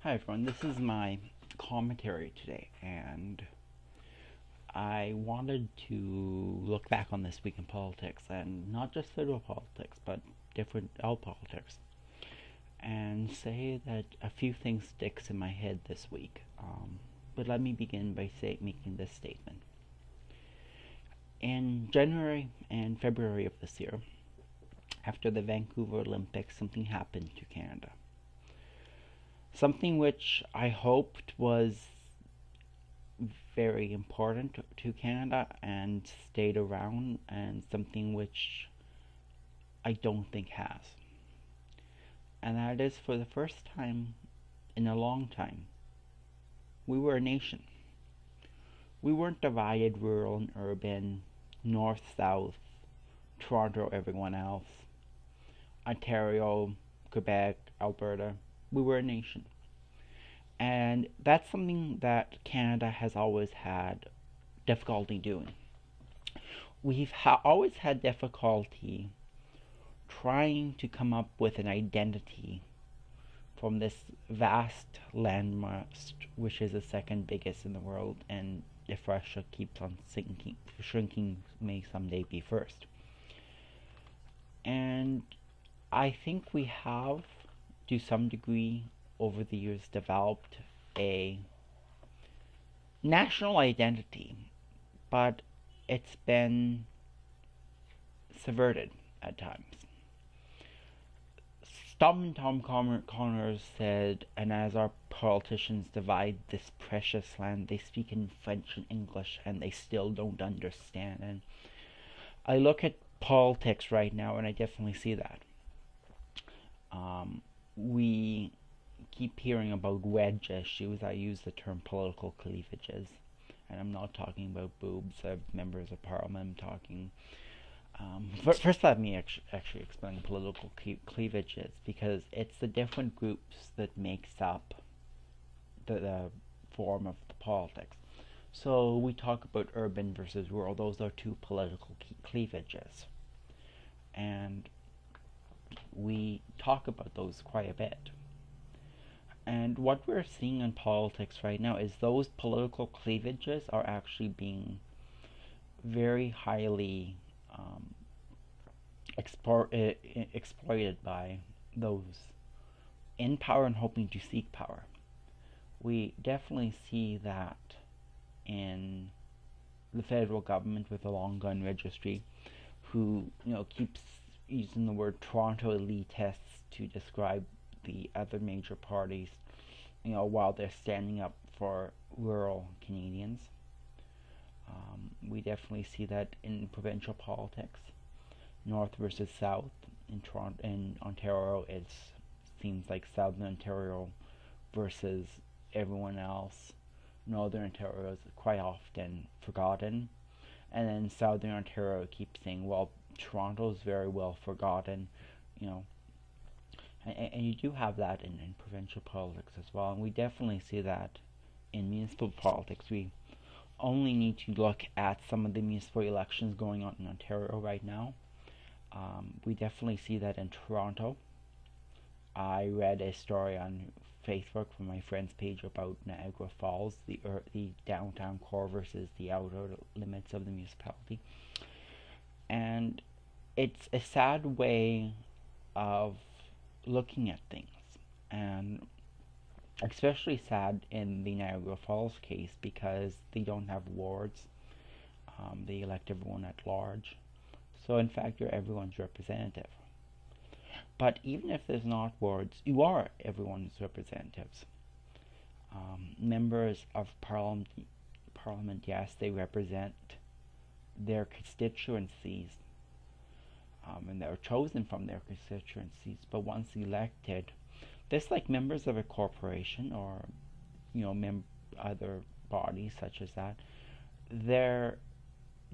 Hi everyone, this is my commentary today, and I wanted to look back on this week in politics, and not just federal politics, but different out politics, and say that a few things sticks in my head this week. But let me begin by making this statement. In January and February of this year, after the Vancouver Olympics, something happened to Canada. Something which I hoped was very important to Canada and stayed around, and something which I don't think has. And that is, for the first time in a long time, we were a nation. We weren't divided rural and urban, north, south, Toronto, everyone else, Ontario, Quebec, Alberta. We were a nation. And that's something that Canada has always had difficulty doing. We've always had difficulty trying to come up with an identity from this vast landmass, which is the second biggest in the world, and if Russia keeps on shrinking, may someday be first. And I think we have, to some degree, over the years, developed a national identity, but it's been subverted at times. Tom Connors said, and as our politicians divide this precious land, they speak in French and English, and they still don't understand. And I look at politics right now, and I definitely see that. We keep hearing about wedge issues. I use the term political cleavages, and I'm not talking about boobs of members of parliament. I'm talking. First, let me actually explain political cleavages, because it's the different groups that makes up the form of the politics. So we talk about urban versus rural. Those are two political cleavages, and we talk about those quite a bit. And what we're seeing in politics right now is those political cleavages are actually being very highly exploited by those in power and hoping to seek power. We definitely see that in the federal government with the long gun registry, who keeps using the word Toronto elitists to describe the other major parties, while they're standing up for rural Canadians. We definitely see that in provincial politics, north versus south. In Ontario, it seems like Southern Ontario versus everyone else. Northern Ontario is quite often forgotten, and then Southern Ontario keeps saying, well, Toronto is very well forgotten, and you do have that in provincial politics as well, and we definitely see that in municipal politics. We only need to look at some of the municipal elections going on in Ontario right now. We definitely see that in Toronto. I read a story on Facebook from my friend's page about Niagara Falls, the downtown core versus the outer limits of the municipality. And it's a sad way of looking at things, and especially sad in the Niagara Falls case, because they don't have wards. They elect everyone at large. So in fact, you're everyone's representative. But even if there's not wards, you are everyone's representatives. Members of parliament, yes, they represent their constituencies, and they're chosen from their constituencies. But once elected, just like members of a corporation or other bodies such as that, their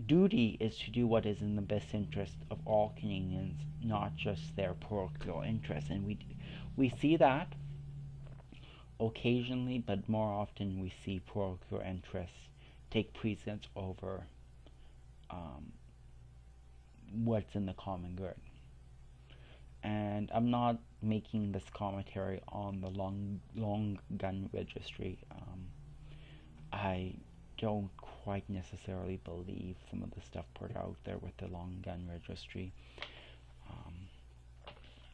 duty is to do what is in the best interest of all Canadians, not just their parochial interests. And we see that occasionally, but more often we see parochial interests take precedence over what's in the common good. And I'm not making this commentary on the long gun registry. I don't quite necessarily believe some of the stuff put out there with the long gun registry.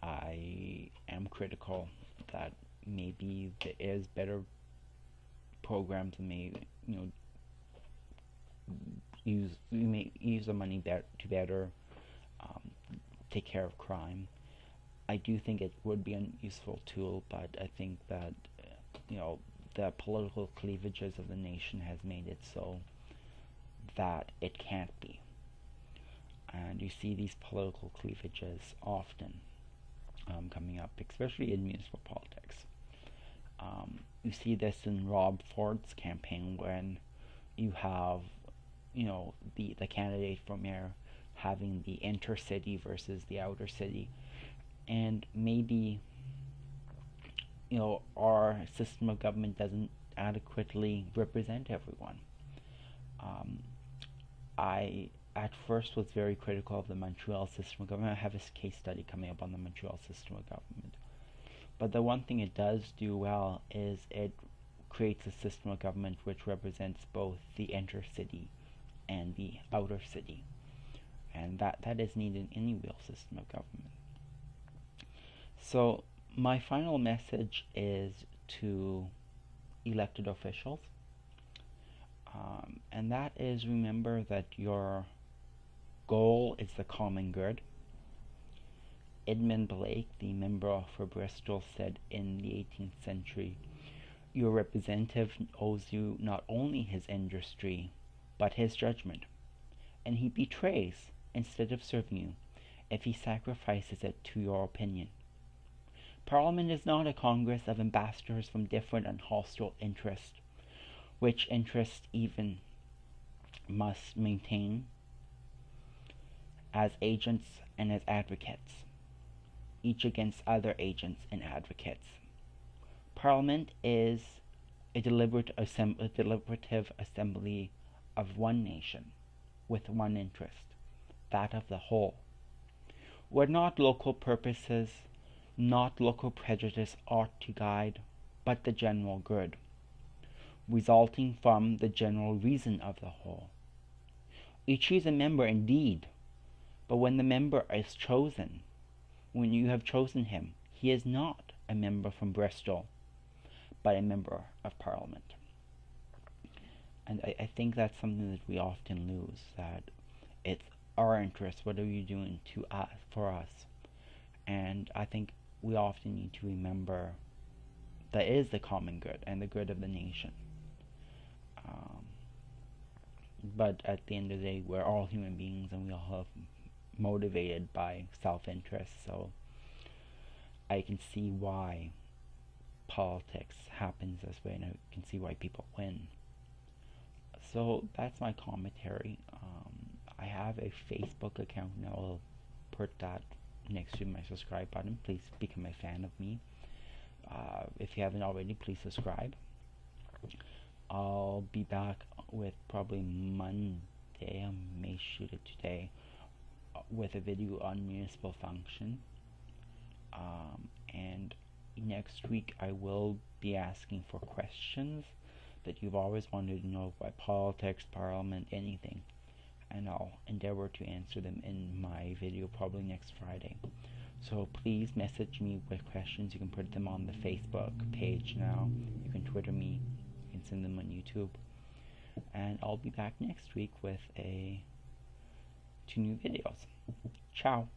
I am critical that maybe there is better programs that may, use the money to better take care of crime. I do think it would be a useful tool, but I think that the political cleavages of the nation has made it so that it can't be. And you see these political cleavages often coming up, especially in municipal politics. You see this in Rob Ford's campaign when you have, the candidate for mayor having the intercity versus the outer city, and maybe our system of government doesn't adequately represent everyone. I at first was very critical of the Montreal system of government. I have a case study coming up on the Montreal system of government. But the one thing it does do well is it creates a system of government which represents both the intercity and the outer city. And that is needed in any real system of government. So my final message is to elected officials. And that is, remember that your goal is the common good. Edmund Blake, the member for Bristol, said in the 18th century, "Your representative owes you not only his industry, but his judgment, and he betrays, instead of serving you, if he sacrifices it to your opinion." Parliament is not a congress of ambassadors from different and hostile interests, which interests even must maintain as agents and as advocates, each against other agents and advocates. Parliament is a deliberative assembly of one nation with one interest, that of the whole, where not local purposes, not local prejudice ought to guide, but the general good, resulting from the general reason of the whole. You choose a member indeed, but when the member is chosen, when you have chosen him, he is not a member from Bristol, but a member of Parliament. And I think that's something that we often lose, that it's our interest, what are you doing to us, for us? And I think we often need to remember that it is the common good and the good of the nation. But at the end of the day, we're all human beings and we all are motivated by self-interest, so I can see why politics happens this way, and I can see why people win. So that's my commentary. I have a Facebook account, and I will put that next to my subscribe button. Please become a fan of me. If you haven't already, please subscribe. I'll be back with probably Monday, I may shoot it today, with a video on municipal function. And next week I will be asking for questions that you've always wanted to know about politics, parliament, anything, and I'll endeavor to answer them in my video probably next Friday. So please message me with questions. You can put them on the Facebook page now, you can Twitter me, you can send them on YouTube, and I'll be back next week with 2 new videos. Ciao.